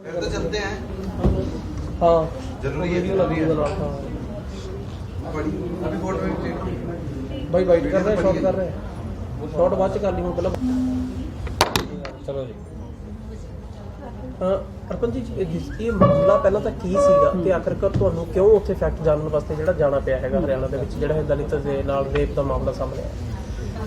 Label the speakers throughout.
Speaker 1: फिर तो चलते हैं।
Speaker 2: हाँ
Speaker 1: जरूरी है,
Speaker 2: वीडियो
Speaker 1: जरूरी है।
Speaker 2: लगी है।
Speaker 1: बड़ी अभी फोटो
Speaker 2: भाई वाइट कर रहे हैं, शॉट कर रहे हैं, शॉट बाद च कर ली हूँ पहले। चलो जी। ਅਰਪਨ ਜੀ ਇਹ ਮਾਮਲਾ ਪਹਿਲਾਂ ਤਾਂ ਕੀ ਸੀਗਾ ਤੇ ਆਖਰਕਾਰ ਤੁਹਾਨੂੰ ਕਿਉਂ ਉੱਥੇ ਫੈਕਟ ਜਾਣਨ ਵਾਸਤੇ ਜਿਹੜਾ ਜਾਣਾ ਪਿਆ ਹੈਗਾ ਹਰਿਆਣਾ ਦੇ ਵਿੱਚ ਜਿਹੜਾ ਦਲਿਤ ਦੇ ਨਾਲ ਰੇਪ ਦਾ ਮਾਮਲਾ ਸਾਹਮਣੇ ਆਇਆ?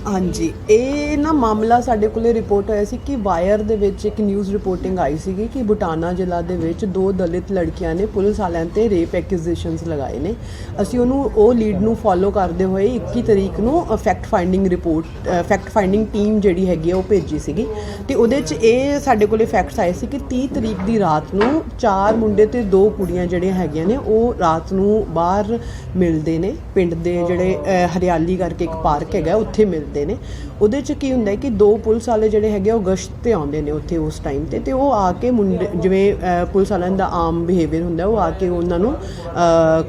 Speaker 3: ਹਾਂਜੀ, ਇਹ ਨਾ ਮਾਮਲਾ ਸਾਡੇ ਕੋਲੇ ਰਿਪੋਰਟ ਹੋਇਆ ਸੀ ਕਿ ਵਾਇਰ ਦੇ ਵਿੱਚ ਇੱਕ ਨਿਊਜ਼ ਰਿਪੋਰਟਿੰਗ ਆਈ ਸੀਗੀ ਕਿ ਬਟਾਨਾ ਜ਼ਿਲ੍ਹਾ ਦੇ ਵਿੱਚ 2 ਦਲਿਤ ਲੜਕੀਆਂ ਨੇ ਪੁਲਿਸ ਵਾਲਿਆਂ ਤੇ ਰੇਪ ਐਕਿਊਜ਼ੇਸ਼ਨਸ ਲਗਾਏ ਨੇ। ਅਸੀਂ ਉਹ ਲੀਡ ਨੂੰ ਫੋਲੋ ਕਰਦੇ ਹੋਏ 21 ਤਰੀਕ ਨੂੰ ਫੈਕਟ ਫਾਈਂਡਿੰਗ ਟੀਮ ਜਿਹੜੀ ਹੈਗੀ ਆ ਉਹ ਭੇਜੀ ਸੀਗੀ ਤੇ ਉਹਦੇ 'ਚ ਇਹ ਸਾਡੇ ਕੋਲੇ ਫੈਕਟਸ ਆਏ ਸੀ ਕਿ 30 ਤਰੀਕ ਦੀ ਰਾਤ ਨੂੰ 4 ਮੁੰਡੇ ਤੇ 2 ਕੁੜੀਆਂ ਜਿਹੜੀਆਂ ਹੈਗੀਆਂ ਨੇ ਉਹ ਰਾਤ ਨੂੰ ਬਾਹਰ ਮਿਲਦੇ ਨੇ। ਪਿੰਡ ਦੇ ਜਿਹੜੇ ਹਰਿਆਲੀ ਕਰਕੇ ਇੱਕ ਪਾਰਕ ਹੈਗਾ ਉੱਥੇ ਮਿਲਦੇ ਨੇ। ਉਹਦੇ 'ਚ ਕੀ ਹੁੰਦਾ ਕਿ 2 ਪੁਲਿਸ ਵਾਲੇ ਜਿਹੜੇ ਹੈਗੇ ਉਹ ਗਸ਼ਤ 'ਤੇ ਆਉਂਦੇ ਨੇ ਉੱਥੇ ਉਸ ਟਾਈਮ 'ਤੇ ਉਹ ਆ ਕੇ ਮੁੰਡੇ ਜਿਵੇਂ ਪੁਲਿਸ ਵਾਲਿਆਂ ਦਾ ਆਮ ਬਿਹੇਵੀਅਰ ਹੁੰਦਾ ਉਹ ਆ ਕੇ ਉਹਨਾਂ ਨੂੰ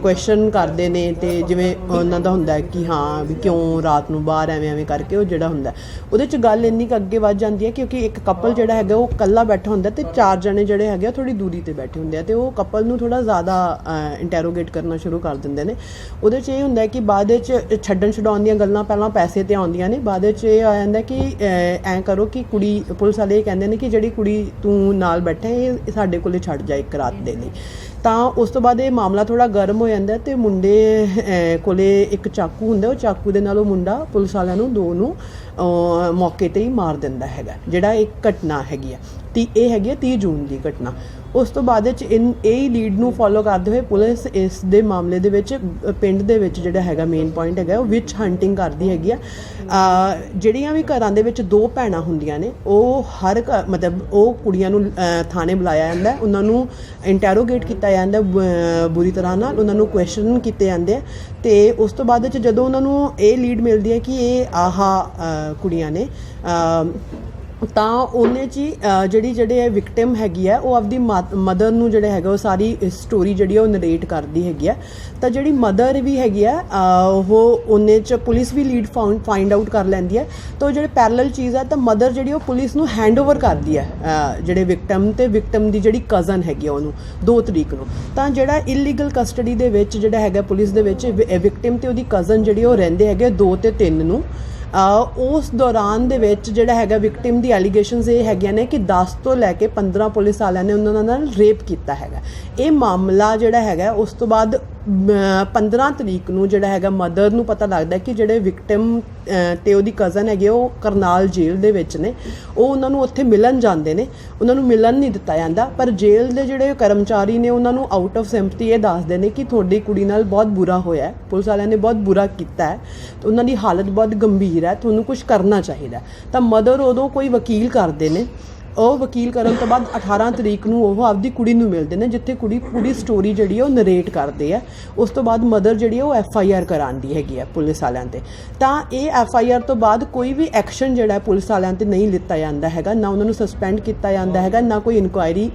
Speaker 3: ਕੁਐਸਚਨ ਕਰਦੇ ਨੇ ਤੇ ਜਿਵੇਂ ਉਹਨਾਂ ਦਾ ਹੁੰਦਾ ਕਿ ਹਾਂ ਵੀ ਕਿਉਂ ਰਾਤ ਨੂੰ ਬਾਹਰ ਐਵੇਂ ਕਰਕੇ ਉਹ ਜਿਹੜਾ ਹੁੰਦਾ ਉਹਦੇ 'ਚ ਗੱਲ ਇੰਨੀ ਕੁ ਅੱਗੇ ਵੱਧ ਜਾਂਦੀ ਹੈ ਕਿਉਂਕਿ ਇੱਕ ਕਪਲ ਜਿਹੜਾ ਹੈਗਾ ਉਹ ਇਕੱਲਾ ਬੈਠਾ ਹੁੰਦਾ ਤੇ 4 ਜਣੇ ਜਿਹੜੇ ਹੈਗੇ ਥੋੜ੍ਹੀ ਦੂਰੀ 'ਤੇ ਬੈਠੇ ਹੁੰਦੇ ਆ ਤੇ ਉਹ ਕਪਲ ਨੂੰ ਥੋੜ੍ਹਾ ਜ਼ਿਆਦਾ ਇੰਟੈਰੋਗੇਟ ਕਰਨਾ ਸ਼ੁਰੂ ਕਰ ਦਿੰਦੇ ਨੇ। ਉਹਦੇ 'ਚ ਇਹ ਹੁੰਦਾ ਕਿ ਬਾਅਦ ਵਿੱਚ ਛੱਡਣ ਛਡਾਉਣ ਦੀਆਂ ਗੱਲਾਂ ਪਹਿਲਾਂ ਪੈਸੇ 'ਤੇ ਆਉਂਦੀਆਂ ਨੇ, ਬਾਅਦ ਵਿੱਚ ਇਹ ਆ ਜਾਂਦਾ ਕਿ ਐਂ ਕਰੋ ਕਿ ਕੁੜੀ ਪੁਲਿਸ ਵਾਲੇ ਇਹ ਕਹਿੰਦੇ ਨੇ ਕਿ ਜਿਹੜੀ ਕੁੜੀ ਤੂੰ ਨਾਲ ਬੈਠਾ ਇਹ ਸਾਡੇ ਕੋਲੇ ਛੱਡ ਜਾ ਇੱਕ ਰਾਤ ਦੇ ਲਈ। ਤਾਂ ਉਸ ਤੋਂ ਬਾਅਦ ਇਹ ਮਾਮਲਾ ਥੋੜ੍ਹਾ ਗਰਮ ਹੋ ਜਾਂਦਾ ਤੇ ਮੁੰਡੇ ਕੋਲੇ ਇੱਕ ਚਾਕੂ ਹੁੰਦਾ, ਉਹ ਚਾਕੂ ਦੇ ਨਾਲ ਉਹ ਮੁੰਡਾ ਪੁਲਿਸ ਵਾਲਿਆਂ ਨੂੰ 2 ਨੂੰ ਮੌਕੇ 'ਤੇ ਹੀ ਮਾਰ ਦਿੰਦਾ ਹੈਗਾ, ਜਿਹੜਾ ਇੱਕ ਘਟਨਾ ਹੈਗੀ ਆ। ਇਹ ਹੈਗੀ ਆ 30 ਜੂਨ ਦੀ ਘਟਨਾ। ਉਸ ਤੋਂ ਬਾਅਦ ਵਿੱਚ ਇਹ ਲੀਡ ਨੂੰ ਫੋਲੋ ਕਰਦੇ ਹੋਏ ਪੁਲਿਸ ਇਸ ਦੇ ਮਾਮਲੇ ਦੇ ਵਿੱਚ ਪਿੰਡ ਦੇ ਵਿੱਚ ਜਿਹੜਾ ਹੈਗਾ ਮੇਨ ਪੁਆਇੰਟ ਹੈਗਾ ਉਹ ਵਿਚ ਹੰਟਿੰਗ ਕਰਦੀ ਹੈਗੀ ਆ। ਜਿਹੜੀਆਂ ਵੀ ਘਰਾਂ ਦੇ ਵਿੱਚ 2 ਭੈਣਾਂ ਹੁੰਦੀਆਂ ਨੇ ਉਹ ਹਰ ਮਤਲਬ ਉਹ ਕੁੜੀਆਂ ਨੂੰ ਥਾਣੇ ਬੁਲਾਇਆ ਜਾਂਦਾ, ਉਹਨਾਂ ਨੂੰ ਇੰਟੈਰੋਗੇਟ ਕੀਤਾ ਜਾਂਦਾ ਬੁਰੀ ਤਰ੍ਹਾਂ ਨਾਲ, ਉਹਨਾਂ ਨੂੰ ਕੁਐਸਚਨ ਕੀਤੇ ਜਾਂਦੇ ਆ ਤੇ ਉਸ ਤੋਂ ਬਾਅਦ ਵਿੱਚ ਜਦੋਂ ਉਹਨਾਂ ਨੂੰ ਇਹ ਲੀਡ ਮਿਲਦੀ ਹੈ ਕਿ ਇਹ ਕੁੜੀਆਂ ਨੇ ਤਾਂ ਉਹਨੇ 'ਚ ਹੀ ਜਿਹੜੇ ਵਿਕਟਿਮ ਹੈਗੀ ਆ ਉਹ ਆਪਦੀ ਮਦਰ ਨੂੰ ਜਿਹੜਾ ਹੈਗਾ ਉਹ ਸਾਰੀ ਸਟੋਰੀ ਜਿਹੜੀ ਉਹ ਨਰੇਟ ਕਰਦੀ ਹੈਗੀ ਆ। ਤਾਂ ਜਿਹੜੀ ਮਦਰ ਵੀ ਹੈਗੀ ਆ ਉਹ ਉਹਨੇ 'ਚ ਪੁਲਿਸ ਵੀ ਲੀਡ ਫਾਈਂਡ ਆਊਟ ਕਰ ਲੈਂਦੀ ਹੈ। ਤਾਂ ਉਹ ਜਿਹੜੇ ਪੈਰਲਲ ਚੀਜ਼ ਹੈ ਤਾਂ ਮਦਰ ਜਿਹੜੀ ਉਹ ਪੁਲਿਸ ਨੂੰ ਹੈਂਡ ਓਵਰ ਕਰਦੀ ਹੈ ਜਿਹੜੇ ਵਿਕਟਮ ਤੇ ਵਿਕਟਮ ਦੀ ਜਿਹੜੀ ਕਜ਼ਨ ਹੈਗੀ ਆ ਉਹਨੂੰ 2 ਤਰੀਕ ਨੂੰ। ਤਾਂ ਜਿਹੜਾ ਇਲੀਗਲ ਕਸਟਡੀ ਦੇ ਵਿੱਚ ਜਿਹੜਾ ਹੈਗਾ ਪੁਲਿਸ ਦੇ ਵਿੱਚ ਵਿਕਟਿਮ ਤੇ ਉਹਦੀ ਕਜ਼ਨ ਜਿਹੜੀ ਉਹ ਰਹਿੰਦੇ ਹੈਗੇ 2 ਤੇ 3 ਨੂੰ। ਉਸ ਦੌਰਾਨ ਦੇ ਵਿੱਚ ਜਿਹੜਾ ਹੈਗਾ ਵਿਕਟਿਮ ਦੀ ਐਲੀਗੇਸ਼ਨਸ ਇਹ ਹੈਗੀਆਂ ਨੇ ਕਿ 10 ਤੋਂ ਲੈ ਕੇ 15 ਪੁਲਿਸ ਵਾਲਿਆਂ ਨੇ ਉਹਨਾਂ ਨਾਲ ਰੇਪ ਕੀਤਾ ਹੈਗਾ। ਇਹ ਮਾਮਲਾ ਜਿਹੜਾ ਹੈਗਾ ਉਸ ਤੋਂ ਬਾਅਦ 15 ਤਰੀਕ ਨੂੰ ਜਿਹੜਾ ਹੈਗਾ ਮਦਰ ਨੂੰ ਪਤਾ ਲੱਗਦਾ ਕਿ ਜਿਹੜੇ ਵਿਕਟਿਮ ਤੇ ਉਹਦੀ ਕਜ਼ਨ ਹੈਗੇ ਉਹ ਕਰਨਾਲ ਜੇਲ੍ਹ ਦੇ ਵਿੱਚ ਨੇ। ਉਹ ਉਹਨਾਂ ਨੂੰ ਉੱਥੇ ਮਿਲਣ ਜਾਂਦੇ ਨੇ, ਉਹਨਾਂ ਨੂੰ ਮਿਲਣ ਨਹੀਂ ਦਿੱਤਾ ਜਾਂਦਾ ਪਰ ਜੇਲ੍ਹ ਦੇ ਜਿਹੜੇ ਕਰਮਚਾਰੀ ਨੇ ਉਹਨਾਂ ਨੂੰ ਆਊਟ ਆਫ ਸਿੰਪਥੀ ਇਹ ਦੱਸਦੇ ਨੇ ਕਿ ਤੁਹਾਡੀ ਕੁੜੀ ਨਾਲ ਬਹੁਤ ਬੁਰਾ ਹੋਇਆ, ਪੁਲਿਸ ਵਾਲਿਆਂ ਨੇ ਬਹੁਤ ਬੁਰਾ ਕੀਤਾ ਹੈ, ਉਹਨਾਂ ਦੀ ਹਾਲਤ ਬਹੁਤ ਗੰਭੀਰ ਹੈ, ਤੁਹਾਨੂੰ ਕੁਝ ਕਰਨਾ ਚਾਹੀਦਾ। ਤਾਂ ਮਦਰ ਉਦੋਂ ਕੋਈ ਵਕੀਲ ਕਰਦੇ ਨੇ, ਉਹ ਵਕੀਲ ਕਰਨ ਤੋਂ ਬਾਅਦ 18 ਤਰੀਕ ਨੂੰ ਉਹ ਆਪਦੀ ਕੁੜੀ ਨੂੰ ਮਿਲਦੇ ਨੇ ਜਿੱਥੇ ਕੁੜੀ ਪੂਰੀ ਸਟੋਰੀ ਜਿਹੜੀ ਉਹ ਨਰੇਟ ਕਰਦੇ ਆ। ਉਸ ਤੋਂ ਬਾਅਦ ਮਦਰ ਜਿਹੜੀ ਉਹ FIR ਕਰਾਉਂਦੀ ਹੈਗੀ ਆ ਪੁਲਿਸ ਵਾਲਿਆਂ 'ਤੇ। ਤਾਂ ਇਹ FIR ਤੋਂ ਬਾਅਦ ਕੋਈ ਵੀ ਐਕਸ਼ਨ ਜਿਹੜਾ ਪੁਲਿਸ ਵਾਲਿਆਂ 'ਤੇ ਨਹੀਂ ਲਿੱਤਾ ਜਾਂਦਾ ਹੈਗਾ, ਨਾ ਉਹਨਾਂ ਨੂੰ ਸਸਪੈਂਡ ਕੀਤਾ ਜਾਂਦਾ ਹੈਗਾ, ਨਾ ਕੋਈ ਇਨਕੁਆਇਰੀ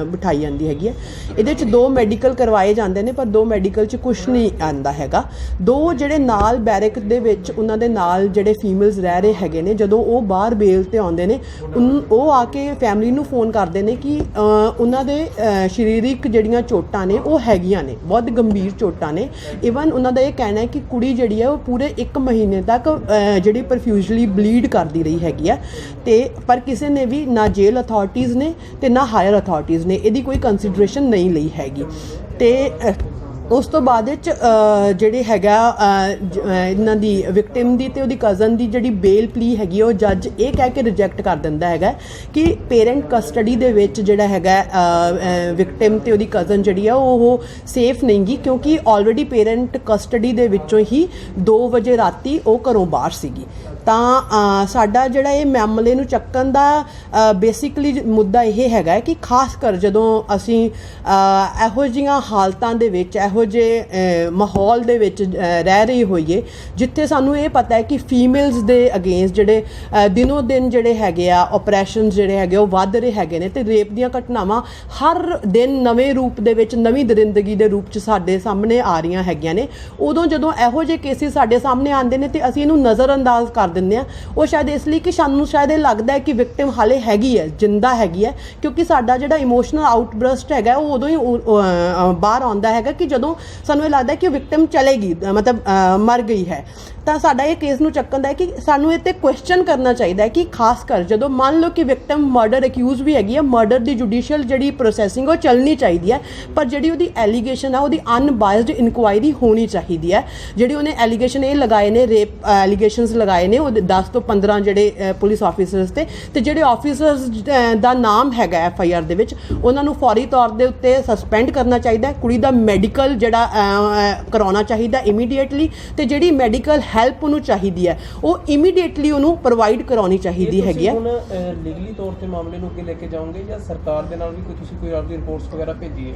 Speaker 3: ਬਿਠਾਈ ਜਾਂਦੀ ਹੈਗੀ ਹੈ। ਇਹਦੇ 'ਚ 2 ਮੈਡੀਕਲ ਕਰਵਾਏ ਜਾਂਦੇ ਨੇ ਪਰ 2 ਮੈਡੀਕਲ 'ਚ ਕੁਛ ਨਹੀਂ ਆਉਂਦਾ ਹੈਗਾ। 2 ਜਿਹੜੇ ਨਾਲ ਬੈਰਕ ਦੇ ਵਿੱਚ ਉਹਨਾਂ ਦੇ ਨਾਲ ਜਿਹੜੇ ਫੀਮੇਲਸ ਰਹਿ ਰਹੇ ਹੈਗੇ ਨੇ ਜਦੋਂ ਉਹ ਬਾਹਰ ਬੇਲ 'ਤੇ ਆਉਂਦੇ ਨੇ ਉਹ ਆ ਕੇ ਫੈਮਿਲੀ ਨੂੰ ਫੋਨ ਕਰਦੇ ਨੇ ਕਿ ਉਹਨਾਂ ਦੇ ਸਰੀਰਿਕ ਜਿਹੜੀਆਂ ਚੋਟਾਂ ਨੇ ਉਹ ਹੈਗੀਆਂ ਨੇ, ਬਹੁਤ ਗੰਭੀਰ ਚੋਟਾਂ ਨੇ। ਇਵਨ ਉਹਨਾਂ ਦਾ ਇਹ ਕਹਿਣਾ ਹੈ ਕਿ ਕੁੜੀ ਜਿਹੜੀ ਹੈ ਉਹ ਪੂਰੇ 1 ਮਹੀਨੇ ਤੱਕ ਜਿਹੜੀ ਪ੍ਰੋਫਿਊਜ਼ਲੀ ਬਲੀਡ ਕਰਦੀ ਰਹੀ ਹੈਗੀ ਆ ਤੇ ਪਰ ਕਿਸੇ ਨੇ ਵੀ ਨਾ ਜੇਲ੍ਹ ਅਥਾਰਟੀਜ਼ ਨੇ ਤੇ ਨਾ ਹਾਇਰ ਅਥਾਰਟੀਜ਼ ਨੇ ਇਹਦੀ ਕੋਈ ਕੰਸੀਡਰੇਸ਼ਨ ਨਹੀਂ ਲਈ ਹੈਗੀ। ਤੇ ਉਸ ਤੋਂ ਬਾਅਦ ਵਿੱਚ ਜਿਹੜੇ ਹੈਗਾ ਇਹਨਾਂ ਦੀ ਵਿਕਟਿਮ ਦੀ ਤੇ ਉਹਦੀ ਕਜ਼ਨ ਦੀ ਜਿਹੜੀ ਬੇਲ ਪਲੀ ਹੈਗੀ ਉਹ ਜੱਜ ਇਹ ਕਹਿ ਕੇ ਰਿਜੈਕਟ ਕਰ ਦਿੰਦਾ ਹੈਗਾ ਕਿ ਪੇਰੈਂਟ ਕਸਟਡੀ ਦੇ ਵਿੱਚ ਜਿਹੜਾ ਹੈਗਾ ਵਿਕਟਿਮ ਤੇ ਉਹਦੀ ਕਜ਼ਨ ਜਿਹੜੀ ਆ ਉਹ ਸੇਫ ਨਹੀਂ ਗੀ ਕਿਉਂਕਿ ਆਲਰੇਡੀ ਪੇਰੈਂਟ ਕਸਟਡੀ ਦੇ ਵਿੱਚੋਂ ਹੀ 2 ਵਜੇ ਰਾਤੀ ਉਹ ਘਰੋਂ ਬਾਹਰ ਸੀਗੀ। ਤਾਂ ਸਾਡਾ ਜਿਹੜਾ ਇਹ ਮਾਮਲੇ ਨੂੰ ਚੱਕਣ ਦਾ ਬੇਸਿਕਲੀ ਮੁੱਦਾ ਇਹ ਹੈਗਾ ਕਿ ਖਾਸ ਕਰ ਜਦੋਂ ਅਸੀਂ ਇਹੋ ਜਿਹੀਆਂ ਹਾਲਤਾਂ ਦੇ ਵਿੱਚ ਇਹੋ ਜਿਹੇ ਮਾਹੌਲ ਦੇ ਵਿੱਚ ਰਹਿ ਰਹੇ ਹੋਈਏ ਜਿੱਥੇ ਸਾਨੂੰ ਇਹ ਪਤਾ ਹੈ ਕਿ ਫੀਮੇਲਸ ਦੇ ਅਗੇਂਸਟ ਜਿਹੜੇ ਦਿਨੋਂ ਦਿਨ ਜਿਹੜੇ ਹੈਗੇ ਆ ਆਪਰੇਸ਼ਨਸ ਜਿਹੜੇ ਹੈਗੇ ਉਹ ਵੱਧ ਰਹੇ ਹੈਗੇ ਨੇ ਤੇ ਰੇਪ ਦੀਆਂ ਘਟਨਾਵਾਂ ਹਰ ਦਿਨ ਨਵੇਂ ਰੂਪ ਦੇ ਵਿੱਚ ਨਵੀਂ ਦਰਿੰਦਗੀ ਦੇ ਰੂਪ 'ਚ ਸਾਡੇ ਸਾਹਮਣੇ ਆ ਰਹੀਆਂ ਹੈਗੀਆਂ ਨੇ। ਉਦੋਂ ਜਦੋਂ ਇਹੋ ਜਿਹੇ ਕੇਸਿਸ ਸਾਡੇ ਸਾਹਮਣੇ ਆਉਂਦੇ ਨੇ ਤੇ ਅਸੀਂ ਇਹਨੂੰ ਨਜ਼ਰਅੰਦਾਜ਼ ਕਰ ਕਰ ਦਿੰਦੇ ਆ, ਉਹ ਸ਼ਾਇਦ ਇਸ ਲਈ ਕਿ ਸਾਨੂੰ ਸ਼ਾਇਦ ਇਹ ਲੱਗਦਾ ਹੈ ਕਿ ਵਿਕਟਿਮ ਹਾਲੇ ਹੈਗੀ ਹੈ, ਜਿੰਦਾ ਹੈਗੀ ਹੈ, ਕਿਉਂਕਿ ਸਾਡਾ ਜਿਹੜਾ ਇਮੋਸ਼ਨਲ ਆਊਟਬਰਸਟ ਹੈਗਾ ਉਹ ਉਦੋਂ ਹੀ ਬਾਹਰ ਆਉਂਦਾ ਹੈਗਾ ਕਿ ਜਦੋਂ ਸਾਨੂੰ ਇਹ ਲੱਗਦਾ ਕਿ ਉਹ ਵਿਕਟਿਮ ਚਲੇਗੀ, ਮਤਲਬ ਮਰ ਗਈ ਹੈ। ਤਾਂ ਸਾਡਾ ਇਹ ਕੇਸ ਨੂੰ ਚੱਕਣ ਦਾ ਹੈ ਕਿ ਸਾਨੂੰ ਇਹ 'ਤੇ ਕੁਐਸਚਨ ਕਰਨਾ ਚਾਹੀਦਾ ਹੈ ਕਿ ਖਾਸ ਕਰ ਜਦੋਂ ਮੰਨ ਲਓ ਕਿ ਵਿਕਟਿਮ ਮਰਡਰ ਅਕਿਊਜ਼ ਵੀ ਹੈਗੀ ਹੈ, ਮਰਡਰ ਦੀ ਜੁਡੀਸ਼ੀਅਲ ਜਿਹੜੀ ਪ੍ਰੋਸੈਸਿੰਗ ਉਹ ਚੱਲਣੀ ਚਾਹੀਦੀ ਹੈ, ਪਰ ਜਿਹੜੀ ਉਹਦੀ ਐਲੀਗੇਸ਼ਨ ਆ ਉਹਦੀ ਅਨਬਾਇਸਡ ਇਨਕੁਆਇਰੀ ਹੋਣੀ ਚਾਹੀਦੀ ਹੈ। ਜਿਹੜੀ ਉਹਨੇ ਐਲੀਗੇਸ਼ਨ ਇਹ ਲਗਾਏ ਨੇ, ਰੇਪ ਐਲੀਗੇਸ਼ਨਸ ਲਗਾਏ ਨੇ ਉਹਦੇ 10 ਤੋਂ 15 ਜਿਹੜੇ ਪੁਲਿਸ ਆਫੀਸਰਸ ਤੇ ਜਿਹੜੇ ਆਫੀਸਰਸ ਦਾ ਨਾਮ ਹੈਗਾ FIR ਦੇ ਵਿੱਚ, ਉਹਨਾਂ ਨੂੰ ਫੌਰੀ ਤੌਰ ਦੇ ਉੱਤੇ ਸਸਪੈਂਡ ਕਰਨਾ ਚਾਹੀਦਾ ਹੈ। ਕੁੜੀ ਦਾ ਮੈਡੀਕਲ ਜਿਹੜਾ ਕਰਾਉਣਾ ਚਾਹੀਦਾ ਇਮੀਡੀਏਟਲੀ, ਤੇ ਜਿਹੜੀ ਮੈਡੀਕਲ ਹੈਲਪ ਉਹਨੂੰ ਚਾਹੀਦੀ ਹੈ ਉਹ ਇਮੀਡੀਏਟਲੀ ਉਹਨੂੰ ਪ੍ਰੋਵਾਈਡ ਕਰਾਉਣੀ ਚਾਹੀਦੀ ਹੈਗੀ ਹੈ।
Speaker 2: ਹੁਣ ਲੀਗਲੀ ਤੌਰ ਤੇ ਮਾਮਲੇ ਨੂੰ ਅੱਗੇ ਲੈ ਕੇ ਜਾਓਗੇ ਜਾਂ ਸਰਕਾਰ ਦੇ ਨਾਲ ਵੀ ਕੋਈ ਆਪਦੀ ਰਿਪੋਰਟਸ ਵਗੈਰਾ ਭੇਜੀ ਹੈ?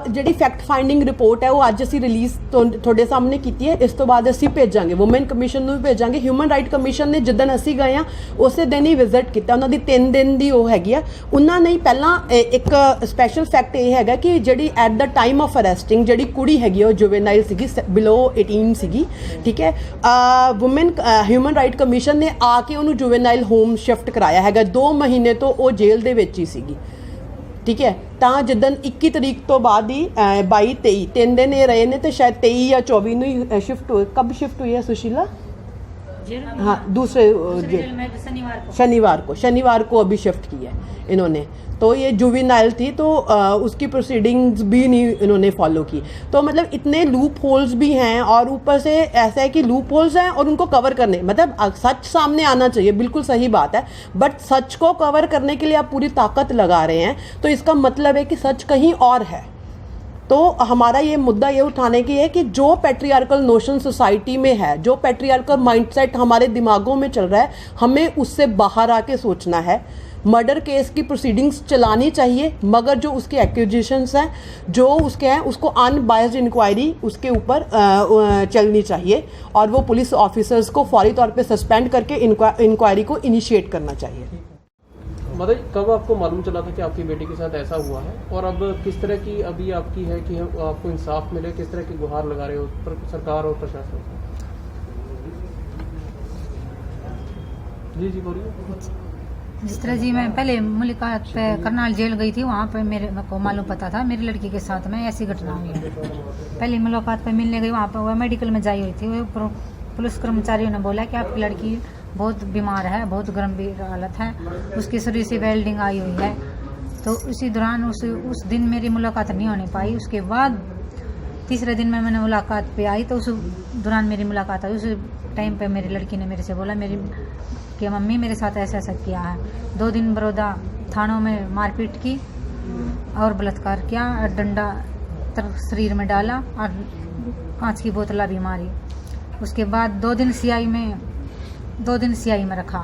Speaker 3: ਜਿਹੜੀ ਫੈਕਟ ਫਾਈਂਡਿੰਗ ਰਿਪੋਰਟ ਹੈ ਉਹ ਅੱਜ ਅਸੀਂ ਰਿਲੀਜ਼ ਤੁਹਾਡੇ ਸਾਹਮਣੇ ਕੀਤੀ ਹੈ। ਇਸ ਤੋਂ ਬਾਅਦ ਅਸੀਂ ਭੇਜਾਂਗੇ ਵੂਮਨ ਕਮਿਸ਼ਨ ਨੂੰ ਵੀ ਭੇਜਾਂਗੇ। ਹਿਊਮਨ ਰਾਈਟ ਕਮਿਸ਼ਨ ਨੇ ਜਿੱਦਣ ਅਸੀਂ ਗਏ ਆ ਉਸੇ ਦਿਨ ਹੀ ਵਿਜ਼ਿਟ ਕੀਤਾ, ਉਹਨਾਂ ਦੀ 3 ਦਿਨ ਦੀ ਉਹ ਹੈਗੀ ਆ। ਉਹਨਾਂ ਨੇ ਪਹਿਲਾਂ ਇੱਕ ਸਪੈਸ਼ਲ ਫੈਕਟ ਇਹ ਹੈਗਾ ਕਿ ਜਿਹੜੀ ਐਟ ਦਾ ਟਾਈਮ ਆਫ ਅਰੈਸਟਿੰਗ ਜਿਹੜੀ ਕੁੜੀ ਹੈਗੀ ਉਹ ਜੁਵੇਨਾਈਲ ਸੀਗੀ, ਬਿਲੋ 18 ਸੀਗੀ, ਠੀਕ ਹੈ। ਵੂਮਨ ਹਿਊਮਨ ਰਾਈਟ ਕਮਿਸ਼ਨ ਨੇ ਆ ਕੇ ਉਹਨੂੰ ਜੁਵੇਨਾਈਲ ਹੋਮ ਸ਼ਿਫਟ ਕਰਾਇਆ ਹੈਗਾ। 2 ਮਹੀਨੇ ਤੋਂ ਉਹ ਜੇਲ੍ਹ ਦੇ ਵਿੱਚ ਹੀ ਸੀਗੀ, ਠੀਕ ਹੈ। ਤਾਂ ਜਿੱਦਣ 21 ਤਰੀਕ ਤੋਂ ਬਾਅਦ ਹੀ 22 23 3 ਦਿਨ ਇਹ ਰਹੇ ਨੇ, ਤੇ ਸ਼ਾयद 23 या 24 ਨੂੰ ਹੀ शिफ्ट हुए। कब शिफ्ट हुई है सुशीला? हाँ, दूसरे शनिवार को अभी शिफ्ट की है इन्होंने। तो ये जुवेनाइल थी तो उसकी प्रोसीडिंग्स भी नहीं इन्होंने फॉलो की। तो मतलब इतने लूप होल्स भी हैं, और ऊपर से ऐसा है कि लूप होल्स हैं और उनको कवर करने, मतलब सच सामने आना चाहिए, बिल्कुल सही बात है, बट सच को कवर करने के लिए आप पूरी ताकत लगा रहे हैं, तो इसका मतलब है कि सच कहीं और है। तो हमारा ये मुद्दा ये उठाने की है कि जो पैट्रियार्कल नोशन सोसाइटी में है, जो पैट्रियार्कल माइंडसेट हमारे दिमागों में चल रहा है, हमें उससे बाहर आके सोचना है। मर्डर केस की प्रोसीडिंग्स चलानी चाहिए, मगर जो उसके एक्यूजेशंस हैं, जो उसके हैं, उसको अनबायस्ड इंक्वायरी उसके ऊपर चलनी चाहिए, और वो पुलिस ऑफिसर्स को फौरी तौर पे सस्पेंड करके इंक्वायरी को इनिशिएट करना चाहिए।
Speaker 2: मतलब कब आपको मालूम चला था कि आपकी बेटी के साथ ऐसा हुआ है, और अब किस तरह की अभी आपकी है कि आपको इंसाफ मिले, किस तरह की गुहार लगा रहे हो सरकार और प्रशासन? जी बोलिए।
Speaker 4: जिस तरह जी मैं पहले मुलाकात पे करनाल जेल गई थी, वहाँ पे मेरे को मालूम पता था मेरी लड़की के साथ में ऐसी घटना हुई है। पहली मुलाकात पे मिलने गई, वहाँ पे वह मेडिकल में जाई हुई थी। वो पुलिस कर्मचारियों ने बोला कि आपकी लड़की बहुत बीमार है, बहुत गंभीर हालत है, उसकी शरीर से वेल्डिंग आई हुई है। तो उसी दौरान उस दिन मेरी मुलाकात नहीं होने पाई। उसके बाद तीसरे दिन में मैंने मुलाकात पे आई, तो उस दौरान मेरी मुलाकात आई। उस टाइम पे मेरी लड़की ने मेरे से बोला कि मम्मी मेरे साथ ऐसा ऐसा किया है। 2 दिन बड़ौदा थानों में मारपीट की और बलात्कार किया, और डंडा शरीर में डाला और कांच की बोतला भी मारी। उसके बाद 2 दिन सीआई में रखा,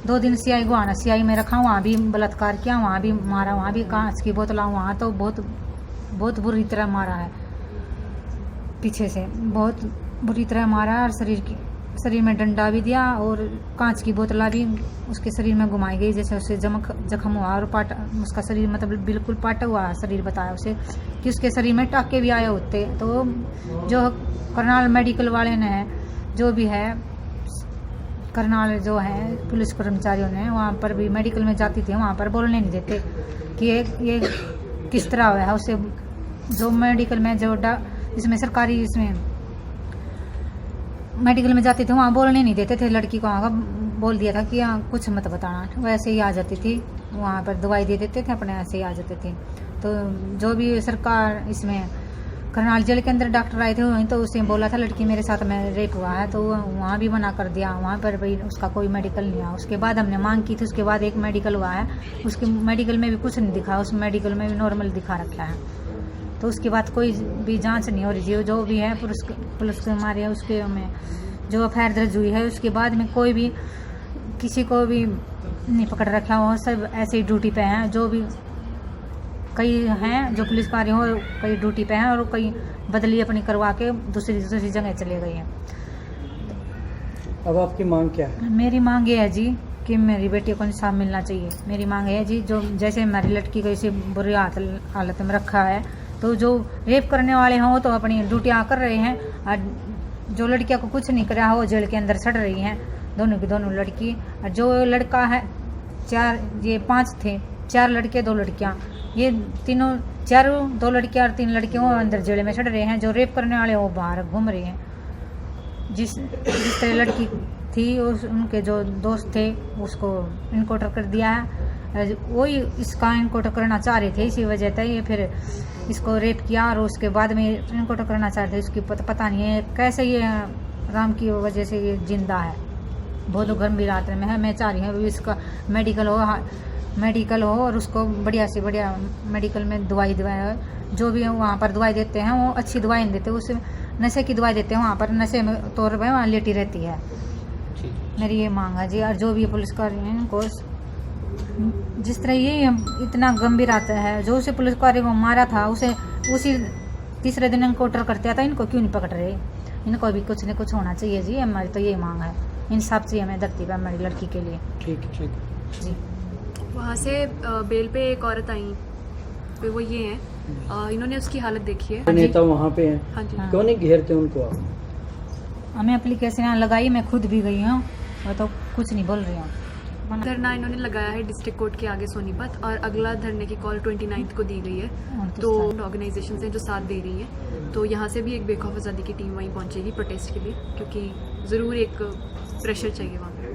Speaker 4: 2 दिन सीआई में रखा। वहाँ भी बलात्कार किया, वहाँ भी मारा, वहाँ भी कांच की बोतला, वहाँ तो बहुत बुरी तरह मारा है, पीछे से बहुत बुरी तरह मारा, और शरीर में डंडा भी दिया, और कांच की बोतला भी उसके शरीर में घुमाई गई, जैसे उसे जख्म हुआ, और उसका शरीर मतलब बिल्कुल पाटा हुआ शरीर बताया उसे कि उसके शरीर में टाके भी आए होते। तो जो करनाल मेडिकल वाले ने, जो भी है करनाल जो है पुलिस कर्मचारियों ने, वहाँ पर भी मेडिकल में जाती थी, वहाँ पर बोलने नहीं देते कि ये किस तरह हुआ है। उसे जो मेडिकल में जो इसमें सरकारी इसमें मेडिकल में जाते थे, वहाँ बोलने नहीं देते थे। लड़की को वहाँ बोल दिया था कि यहाँ कुछ मत बताना, वैसे ही आ जाती थी, वहाँ पर दवाई दे देते थे, अपने ऐसे ही आ जाते थे। तो जो भी सरकार इसमें करनाल जेल के अंदर डॉक्टर आए थे, वहीं तो उसे बोला था लड़की मेरे साथ में रेप हुआ है, तो वहाँ भी मना कर दिया, वहाँ पर भी उसका कोई मेडिकल नहीं आया। उसके बाद हमने मांग की थी, उसके बाद एक मेडिकल हुआ है, उसके मेडिकल में भी कुछ नहीं दिखा, उस मेडिकल में भी नॉर्मल दिखा रखा है। तो उसके बाद कोई भी जांच नहीं हो रही है, जो भी है पुलिस हमारे उसके में जो एफआईआर दर्ज हुई है, उसके बाद में कोई भी किसी को भी नहीं पकड़ रखा हो, सब ऐसे ही ड्यूटी पे हैं। जो भी कई हैं जो पुलिस कार्य हो, कई ड्यूटी पे हैं, और कई बदली अपनी करवा के दूसरी जगह चले गई हैं।
Speaker 5: अब आपकी मांग क्या है?
Speaker 4: मेरी मांग ये है जी कि मेरी बेटी को इंसाफ मिलना चाहिए। मेरी मांग है जी, जो जैसे हमारी लड़की को इसी बुरी हालत में रखा है, तो जो रेप करने वाले हों वो तो अपनी ड्यूटियाँ कर रहे हैं, और जो लड़कियों को कुछ नहीं करा हो जेल के अंदर सड़ रही हैं। दोनों की दोनों लड़की, और जो लड़का है 4, ये 5 थे, 4 लड़के 2 लड़कियां, ये तीनों 4, 2 लड़कियां और 3 लड़के वो अंदर जेल में चढ़ रहे हैं, जो रेप करने वाले वो बाहर घूम रहे हैं। जिस तरह लड़की थी उनके जो दोस्त थे उसको इनकाउंटर कर दिया है, वही इसका इनकाउंटर करना चाह रहे थे, इसी वजह से ये फिर इसको रेप किया और उसके बाद में इनकाउंटर करना चाह रहे थे। उसकी पता नहीं है कैसे ये राम की वजह से ये जिंदा है, बहुत गंभीर हालत में है। मैं चाह रही हूँ इसका मेडिकल हो और उसको बढ़िया से बढ़िया मेडिकल में दवाई दिवाए, जो भी वहाँ पर दवाई देते हैं वो अच्छी दवाई नहीं देते, उसे नशे की दवाई देते हैं, वहाँ पर नशे में तौर पर वहाँ लेटी रहती है। मेरी ये मांग है जी। और जो भी पुलिसकर्मी हैं इनको जिस तरह ये इतना गंभीर आता है, जो उसे पुलिसकर्मी को मारा था उसे उसी तीसरे दिन इनकाउंटर करते था, इनको क्यों नहीं पकड़ रहे? इनको भी कुछ न कुछ होना चाहिए जी। हमारी तो ये मांग है, इंसाफ चाहिए हमें धरती पर हमारी लड़की के लिए।
Speaker 5: ठीक है
Speaker 4: जी।
Speaker 6: वहाँ से बेल पे एक औरत आई, पे वो ये हैं, इन्होंने उसकी हालत देखी है।
Speaker 5: नेता वहाँ पे हैं,
Speaker 6: हाँ जी।
Speaker 5: क्यों नहीं घेरते उनको आप?
Speaker 4: हमें एप्लीकेशन लगाई, मैं खुद भी गई हूँ, मैं तो कुछ नहीं बोल रही हूँ।
Speaker 6: धरना इन्होंने लगाया है डिस्ट्रिक्ट कोर्ट के आगे सोनीपत, और अगला धरने की कॉल 29 को दी गई है। तो ऑर्गेनाइजेशन हैं जो साथ दे रही हैं, तो यहाँ से भी एक बेखौफ आज़ादी की टीम वहीं पहुँचेगी प्रोटेस्ट के लिए, क्योंकि ज़रूर एक प्रेशर चाहिए वहाँ पे।